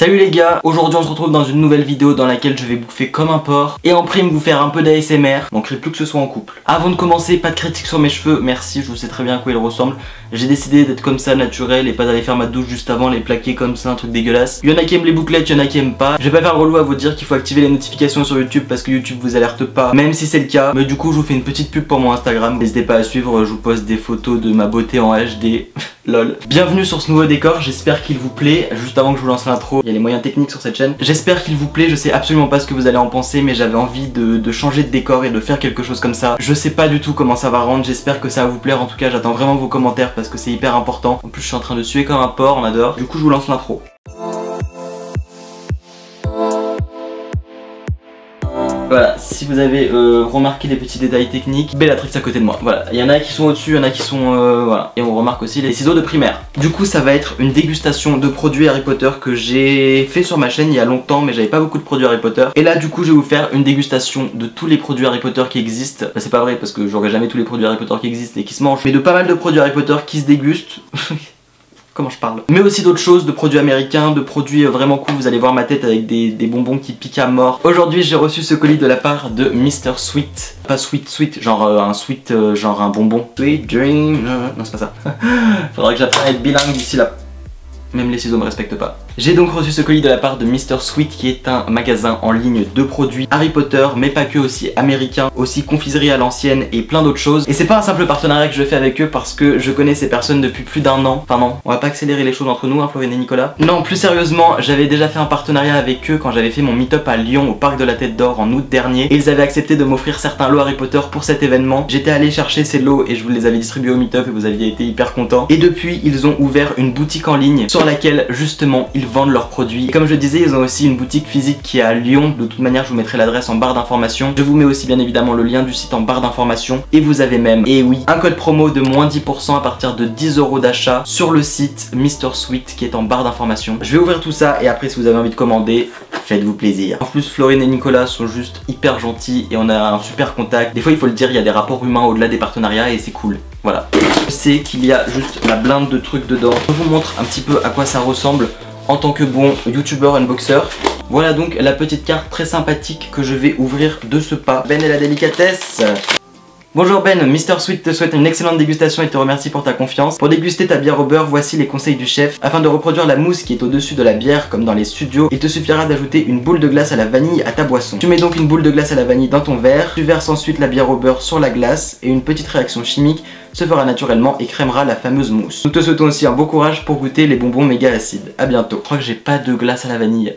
Salut les gars, aujourd'hui on se retrouve dans une nouvelle vidéo dans laquelle je vais bouffer comme un porc et en prime vous faire un peu d'ASMR. Manquerait plus que ce soit en couple. Avant de commencer, pas de critique sur mes cheveux, merci, je vous sais très bien à quoi ils ressemblent. J'ai décidé d'être comme ça naturel et pas d'aller faire ma douche juste avant, les plaquer comme ça, un truc dégueulasse. Il y en a qui aiment les bouclettes, il y en a qui aiment pas. Je vais pas faire le relou à vous dire qu'il faut activer les notifications sur YouTube parce que YouTube vous alerte pas, même si c'est le cas. Mais du coup je vous fais une petite pub pour mon Instagram. N'hésitez pas à suivre, je vous poste des photos de ma beauté en HD. Lol. Bienvenue sur ce nouveau décor, j'espère qu'il vous plaît. Juste avant que je vous lance l'intro, il y a les moyens techniques sur cette chaîne. J'espère qu'il vous plaît, je sais absolument pas ce que vous allez en penser, mais j'avais envie de changer de décor et de faire quelque chose comme ça. Je sais pas du tout comment ça va rendre, j'espère que ça va vous plaire. En tout cas j'attends vraiment vos commentaires parce que c'est hyper important. En plus je suis en train de suer comme un porc, on adore. Du coup je vous lance l'intro. Voilà, si vous avez remarqué les petits détails techniques, Bellatrix à côté de moi. Voilà, il y en a qui sont au-dessus, il y en a qui sont voilà. Et on remarque aussi les ciseaux de primaire. Du coup, ça va être une dégustation de produits Harry Potter que j'ai fait sur ma chaîne il y a longtemps, mais j'avais pas beaucoup de produits Harry Potter. Et là, du coup, je vais vous faire une dégustation de tous les produits Harry Potter qui existent. Bah, c'est pas vrai parce que j'aurai jamais tous les produits Harry Potter qui existent et qui se mangent, mais de pas mal de produits Harry Potter qui se dégustent. Comment je parle. Mais aussi d'autres choses, de produits américains, de produits vraiment cool. Vous allez voir ma tête avec des bonbons qui piquent à mort. Aujourd'hui j'ai reçu ce colis de la part de Mr. Sweet. Pas sweet, genre un sweet, genre un bonbon. Sweet dream, non c'est pas ça. Faudra que j'apprenne à être bilingue d'ici là. Même les ciseaux me respectent pas. J'ai donc reçu ce colis de la part de Mr. Sweet qui est un magasin en ligne de produits Harry Potter, mais pas que, aussi américains, aussi confiserie à l'ancienne et plein d'autres choses. Et c'est pas un simple partenariat que je fais avec eux parce que je connais ces personnes depuis plus d'1 an. Enfin non, on va pas accélérer les choses entre nous, hein, Florine et Nicolas. Non, plus sérieusement, j'avais déjà fait un partenariat avec eux quand j'avais fait mon meet-up à Lyon au parc de la Tête d'Or en août dernier. Et ils avaient accepté de m'offrir certains lots Harry Potter pour cet événement. J'étais allé chercher ces lots et je vous les avais distribués au meet-up et vous aviez été hyper contents. Et depuis, ils ont ouvert une boutique en ligne sur laquelle justement ils vendent leurs produits. Et comme je le disais, ils ont aussi une boutique physique qui est à Lyon. De toute manière je vous mettrai l'adresse en barre d'information. Je vous mets aussi bien évidemment le lien du site en barre d'information. Et vous avez même, et oui, un code promo de moins 10% à partir de 10 € d'achat sur le site Mr. Sweet qui est en barre d'information. Je vais ouvrir tout ça et après si vous avez envie de commander, faites-vous plaisir. En plus Florine et Nicolas sont juste hyper gentils et on a un super contact. Des fois il faut le dire, il y a des rapports humains au-delà des partenariats et c'est cool. Voilà. Je sais qu'il y a juste la blinde de trucs dedans. Je vous montre un petit peu à quoi ça ressemble en tant que bon youtubeur unboxer. Voilà donc la petite carte très sympathique que je vais ouvrir de ce pas. Ben et la délicatesse. Bonjour Ben, Mr. Sweet te souhaite une excellente dégustation et te remercie pour ta confiance. Pour déguster ta bière au beurre, voici les conseils du chef. Afin de reproduire la mousse qui est au-dessus de la bière comme dans les studios, il te suffira d'ajouter une boule de glace à la vanille à ta boisson. Tu mets donc une boule de glace à la vanille dans ton verre, tu verses ensuite la bière au beurre sur la glace et une petite réaction chimique se fera naturellement et crémera la fameuse mousse. Nous te souhaitons aussi un bon courage pour goûter les bonbons méga acides. A bientôt. Je crois que j'ai pas de glace à la vanille.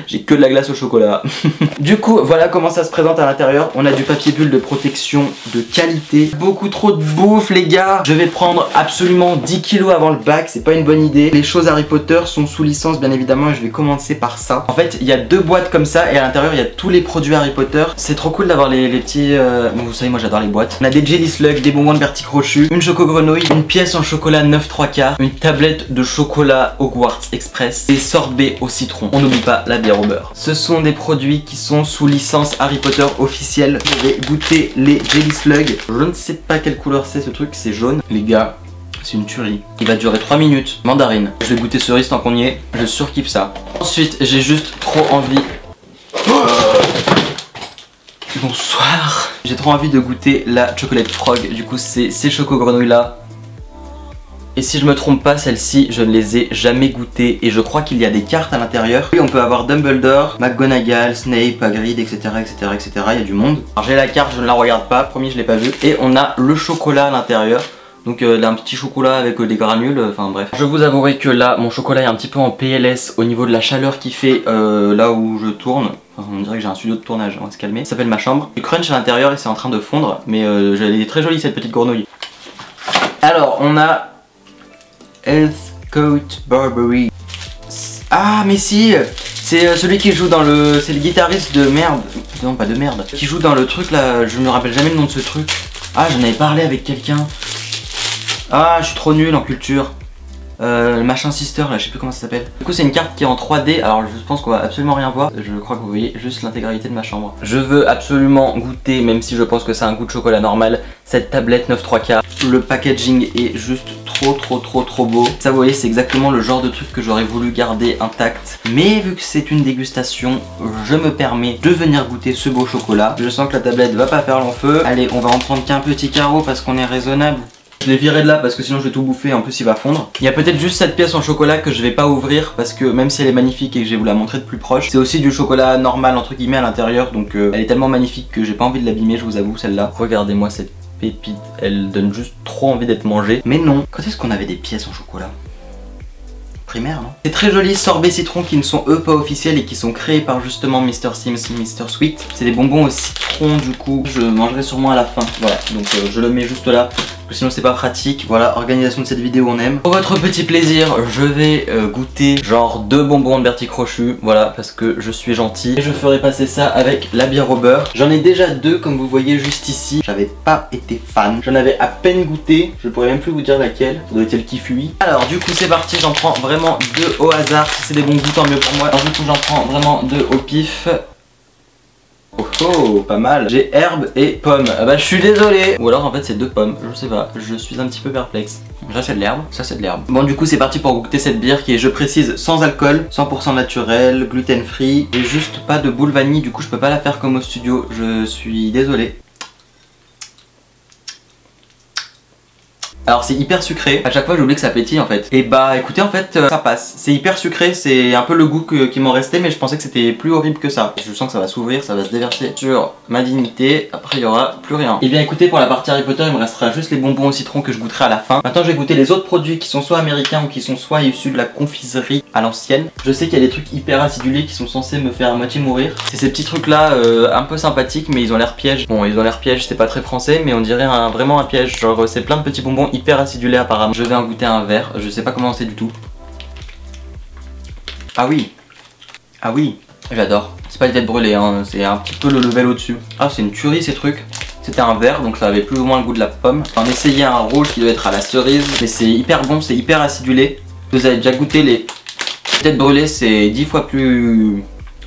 J'ai que de la glace au chocolat. Du coup, voilà comment ça se présente à l'intérieur. On a du papier bulle de protection de qualité. Beaucoup trop de bouffe les gars. Je vais prendre absolument 10 kilos avant le bac, c'est pas une bonne idée. Les choses Harry Potter sont sous licence bien évidemment et je vais commencer par ça. En fait, il y a 2 boîtes comme ça et à l'intérieur il y a tous les produits Harry Potter. C'est trop cool d'avoir les petits... Bon, vous savez, moi j'adore les boîtes. On a des jelly slugs, des bonbons de Bertie Crochu, une choco grenouille, une pièce en chocolat 9 3/4, une tablette de chocolat Hogwarts Express, des sorbets au citron. On n'oublie pas la bière au beurre. Ce sont des produits qui sont sous licence Harry Potter officielle. Je vais goûter les jelly slugs. Je ne sais pas quelle couleur c'est ce truc, c'est jaune. Les gars, c'est une tuerie. Il va durer 3 minutes. Mandarine. Je vais goûter cerise tant qu'on y est. Je surkiffe ça. Ensuite, j'ai juste trop envie... Bonsoir. J'ai trop envie de goûter la chocolate frog. Du coup c'est ces choco grenouilles là. Et si je me trompe pas, celles-ci je ne les ai jamais goûtées. Et je crois qu'il y a des cartes à l'intérieur. Oui, on peut avoir Dumbledore, McGonagall, Snape, Hagrid, etc. etc. Il y a du monde. Alors j'ai la carte, je ne la regarde pas, promis je l'ai pas vue. Et on a le chocolat à l'intérieur. Donc un petit chocolat avec des granules, enfin bref. Je vous avouerai que là, mon chocolat est un petit peu en PLS au niveau de la chaleur qu'il fait là où je tourne. Enfin, on dirait que j'ai un studio de tournage, on va se calmer. Ça s'appelle ma chambre. Du crunch à l'intérieur et c'est en train de fondre. Mais elle est très jolie cette petite grenouille. Alors, on a... Heathcote Barbery. Ah mais si, c'est celui qui joue dans le... C'est le guitariste de merde. Non, pas de merde. Qui joue dans le truc là, je me rappelle jamais le nom de ce truc. Ah, j'en avais parlé avec quelqu'un. Ah, je suis trop nul en culture. Le machin sister là, je sais plus comment ça s'appelle. Du coup c'est une carte qui est en 3D, alors je pense qu'on va absolument rien voir. Je crois que vous voyez juste l'intégralité de ma chambre. Je veux absolument goûter, même si je pense que c'est un goût de chocolat normal, cette tablette 9 3/4. Le packaging est juste trop trop beau. Ça vous voyez, c'est exactement le genre de truc que j'aurais voulu garder intact. Mais vu que c'est une dégustation, je me permets de venir goûter ce beau chocolat. Je sens que la tablette va pas faire long feu. Allez, on va en prendre qu'un petit carreau parce qu'on est raisonnable. Je l'ai viré de là parce que sinon je vais tout bouffer, en plus il va fondre. Il y a peut-être juste cette pièce en chocolat que je vais pas ouvrir parce que même si elle est magnifique et que je vais vous la montrer de plus proche, c'est aussi du chocolat normal entre guillemets à l'intérieur, donc elle est tellement magnifique que j'ai pas envie de l'abîmer, je vous avoue, celle-là. Regardez-moi cette pépite, elle donne juste trop envie d'être mangée. Mais non, quand est-ce qu'on avait des pièces en chocolat ? Primaire, non? C'est très joli, sorbet citron qui ne sont eux pas officiels et qui sont créés par justement Mr. Sims, Mr. Sweet. C'est des bonbons au citron, du coup je mangerai sûrement à la fin. Voilà, donc je le mets juste là. Parce que sinon c'est pas pratique. Voilà, organisation de cette vidéo, on aime. Pour votre petit plaisir, je vais goûter genre 2 bonbons de Bertie Crochu. Voilà, parce que je suis gentil. Et je ferai passer ça avec la bière au beurre. J'en ai déjà 2 comme vous voyez juste ici. J'avais pas été fan. J'en avais à peine goûté. Je pourrais même plus vous dire laquelle. Ça doit être celle qui fuit. Alors du coup c'est parti, j'en prends vraiment 2 au hasard. Si c'est des bons goûts, tant mieux pour moi. Alors du coup j'en prends vraiment 2 au pif. Oh, pas mal. J'ai herbe et pomme. Ah bah je suis désolé. Ou alors en fait c'est 2 pommes, je sais pas, je suis un petit peu perplexe. Ça c'est de l'herbe, ça c'est de l'herbe. Bon du coup c'est parti pour goûter cette bière qui est, je précise, sans alcool, 100% naturel, gluten free. Et juste pas de boule vanille, du coup je peux pas la faire comme au studio, je suis désolé. Alors c'est hyper sucré, à chaque fois j'oublie que ça pétille en fait. Et bah écoutez en fait ça passe, c'est hyper sucré, c'est un peu le goût qui m'en restait, mais je pensais que c'était plus horrible que ça. Je sens que ça va s'ouvrir, ça va se déverser sur ma dignité, après il y aura plus rien. Et bien écoutez, pour la partie Harry Potter il me restera juste les bonbons au citron que je goûterai à la fin. Maintenant je vais goûter les autres produits qui sont soit américains ou qui sont soit issus de la confiserie à l'ancienne. Je sais qu'il y a des trucs hyper acidulés qui sont censés me faire à moitié mourir. C'est ces petits trucs là un peu sympathiques, mais ils ont l'air pièges. Bon, ils ont l'air pièges, c'est pas très français, mais on dirait vraiment un piège. Genre c'est plein de petits bonbons hyper acidulé apparemment. Je vais en goûter un verre, je sais pas comment c'est du tout. Ah oui, ah oui, j'adore. C'est pas les têtes brûlées, hein. C'est un petit peu le level au dessus. Ah c'est une tuerie ces trucs. C'était un verre donc ça avait plus ou moins le goût de la pomme. J'en essayé un rouge qui doit être à la cerise, mais c'est hyper bon, c'est hyper acidulé. Vous avez déjà goûté les têtes brûlées, c'est 10 fois plus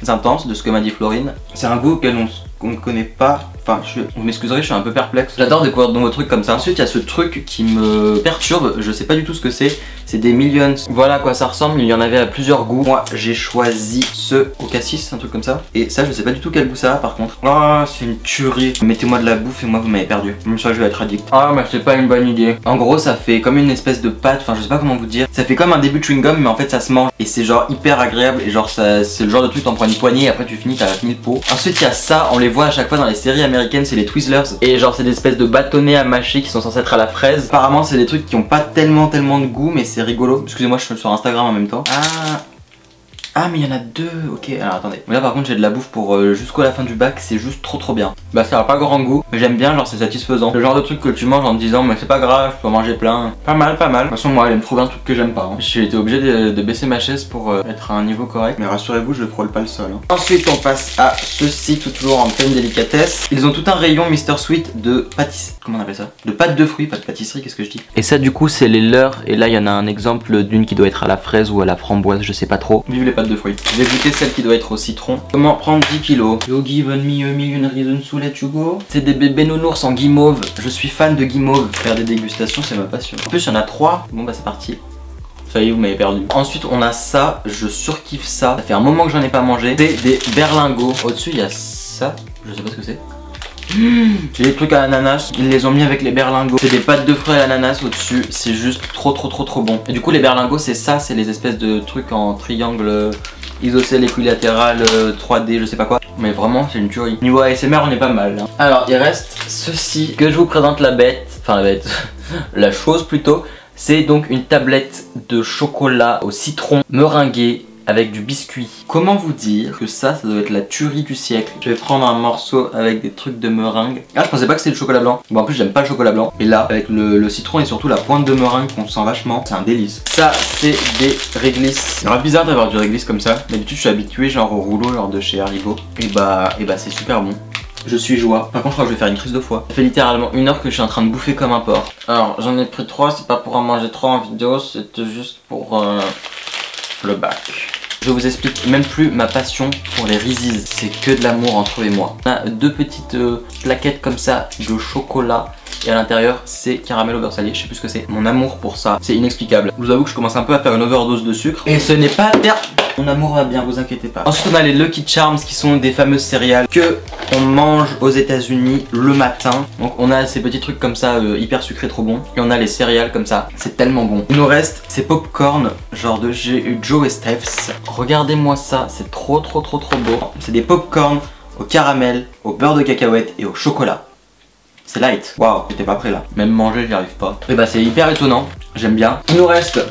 intense de ce que m'a dit Florine. C'est un goût auquel on ne connaît pas. Enfin, vous m'excuserez, je suis un peu perplexe. J'adore découvrir de nouveaux trucs comme ça. Ensuite, il y a ce truc qui me perturbe, je sais pas du tout ce que c'est. C'est des Millions. Voilà à quoi ça ressemble, il y en avait à plusieurs goûts. Moi, j'ai choisi ce au cassis, un truc comme ça. Et ça, je sais pas du tout quel goût ça a par contre. Oh, c'est une tuerie. Mettez-moi de la bouffe et moi, vous m'avez perdu. Même ça, je vais être addict. Ah, mais c'est pas une bonne idée. En gros, ça fait comme une espèce de pâte, enfin, je sais pas comment vous dire. Ça fait comme un début de chewing-gum, mais en fait, ça se mange. Et c'est genre hyper agréable. Et genre, c'est le genre de truc, t'en prends une poignée et après, tu finis, t'as fini le pot. Ensuite, il y a ça, on les voit à chaque fois dans les séries américaines, c'est les Twizzlers. Et genre, c'est des espèces de bâtonnets à mâcher qui sont censés être à la fraise. Apparemment, c'est des trucs qui ont pas tellement de goût, mais c'est rigolo. Excusez-moi, je suis sur Instagram en même temps. Ah mais il y en a 2, ok, alors attendez. Mais là par contre j'ai de la bouffe pour jusqu'à la fin du bac, c'est juste trop bien. Bah ça a pas grand goût, mais j'aime bien, genre c'est satisfaisant. Le genre de truc que tu manges en te disant mais c'est pas grave, je peux en manger plein. Pas mal, pas mal. De toute façon moi elle me trouve un truc que j'aime pas. J'ai été obligé de baisser ma chaise pour être à un niveau correct. Mais rassurez-vous, je frôle pas le sol. Ensuite on passe à ceci, toujours en pleine délicatesse. Ils ont tout un rayon Mr. Sweet de pâtisserie. Comment on appelle ça? De pâte de fruits, pas de pâtisserie, qu'est-ce que je dis? Et ça du coup c'est les leurs. Et là il y en a un exemple d'une qui doit être à la fraise ou à la framboise, je sais pas trop. Vive les pâtes de fruits. Je vais goûter celle qui doit être au citron. Comment prendre 10 kilos? You given me a million reasons to let you go. C'est des bébés nounours en guimauve. Je suis fan de guimauve. Faire des dégustations, c'est ma passion. En plus, il y en a 3. Bon, bah, c'est parti. Ça y est, vous m'avez perdu. Ensuite, on a ça. Je surkiffe ça. Ça fait un moment que j'en ai pas mangé. C'est des berlingots. Au-dessus, il y a ça. Je sais pas ce que c'est. J'ai des trucs à l'ananas, ils les ont mis avec les berlingots. C'est des pâtes de fruits à l'ananas au-dessus. C'est juste trop bon. Et du coup les berlingots c'est ça, c'est les espèces de trucs en triangle isocèle équilatéral 3D, je sais pas quoi. Mais vraiment c'est une tuerie. Niveau ASMR on est pas mal hein. Alors il reste ceci que je vous présente la bête. Enfin la bête, la chose plutôt. C'est donc une tablette de chocolat au citron meringué avec du biscuit. Comment vous dire que ça doit être la tuerie du siècle. Je vais prendre un morceau avec des trucs de meringue. Ah je pensais pas que c'était le chocolat blanc. Bon en plus j'aime pas le chocolat blanc. Et là avec le citron et surtout la pointe de meringue qu'on sent vachement, c'est un délice. Ça c'est des réglisses. C'est grave bizarre d'avoir du réglisse comme ça. D'habitude je suis habitué genre au rouleau genre de chez Haribo. Et bah c'est super bon. Je suis joie. Par contre je crois que je vais faire une crise de foie. Ça fait littéralement 1 heure que je suis en train de bouffer comme un porc. Alors j'en ai pris 3, c'est pas pour en manger 3 en vidéo, c'était juste pour le bac. Je vous explique même plus ma passion pour les Reese's. C'est que de l'amour entre eux et moi. On a 2 petites plaquettes comme ça de chocolat. et à l'intérieur c'est caramel au beurre salé. Je sais plus ce que c'est. Mon amour pour ça, c'est inexplicable. Je vous avoue que je commence un peu à faire une overdose de sucre et ce n'est pas terminé. Mon amour va bien, vous inquiétez pas. Ensuite on a les Lucky Charms qui sont des fameuses céréales que on mange aux États-Unis le matin. Donc on a ces petits trucs comme ça hyper sucrés, trop bons. Et on a les céréales comme ça, c'est tellement bon. Il nous reste ces popcorn genre de Joe et Steph's. Regardez-moi ça, c'est trop beau. C'est des popcorn au caramel, au beurre de cacahuète et au chocolat. C'est light. Waouh, j'étais pas prêt là. Même manger, j'y arrive pas. Et bah c'est hyper étonnant, j'aime bien. Il nous reste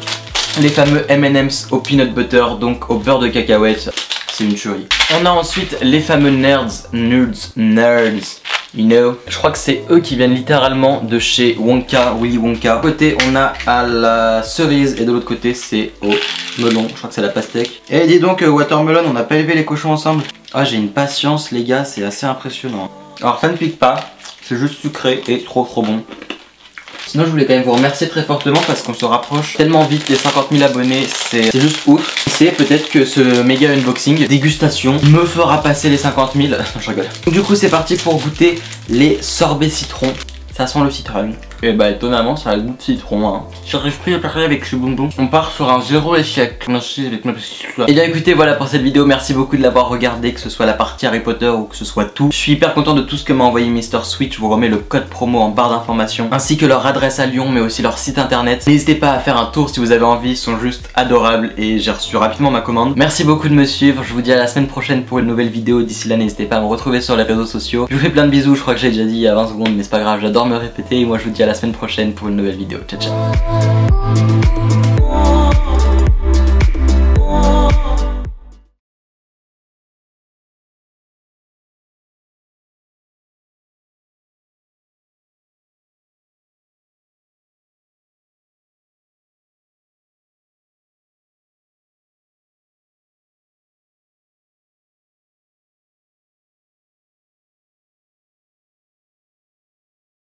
les fameux M&M's au peanut butter, donc au beurre de cacahuète. C'est une tuerie. On a ensuite les fameux nerds, you know. Je crois que c'est eux qui viennent littéralement de chez Wonka, Willy Wonka. De côté on a à la cerise et de l'autre côté c'est au melon. Je crois que c'est la pastèque. Et dis donc watermelon, on n'a pas élevé les cochons ensemble. Ah j'ai une patience les gars, c'est assez impressionnant. Alors ça ne pique pas, c'est juste sucré et trop bon. Sinon je voulais quand même vous remercier très fortement parce qu'on se rapproche tellement vite des 50 000 abonnés, c'est juste ouf. C'est peut-être que ce méga unboxing dégustation me fera passer les 50 000. Je rigole. Du coup c'est parti pour goûter les sorbets citron. Ça sent le citron. Et bah étonnamment ça a le goût de citron hein. J'arrive plus à parler avec ce bonbon. On part sur un 0 échec. Merci avec ma petite. Et bien écoutez voilà pour cette vidéo. Merci beaucoup de l'avoir regardé, que ce soit la partie Harry Potter ou que ce soit tout. Je suis hyper content de tout ce que m'a envoyé Mr Switch. Je vous remets le code promo en barre d'informations, ainsi que leur adresse à Lyon mais aussi leur site internet. N'hésitez pas à faire un tour si vous avez envie, ils sont juste adorables et j'ai reçu rapidement ma commande. Merci beaucoup de me suivre. Je vous dis à la semaine prochaine pour une nouvelle vidéo. D'ici là n'hésitez pas à me retrouver sur les réseaux sociaux. Je vous fais plein de bisous, je crois que j'ai déjà dit il y a 20 secondes mais c'est pas grave, j'adore me répéter et moi je vous dis à la semaine prochaine pour une nouvelle vidéo. Ciao ciao.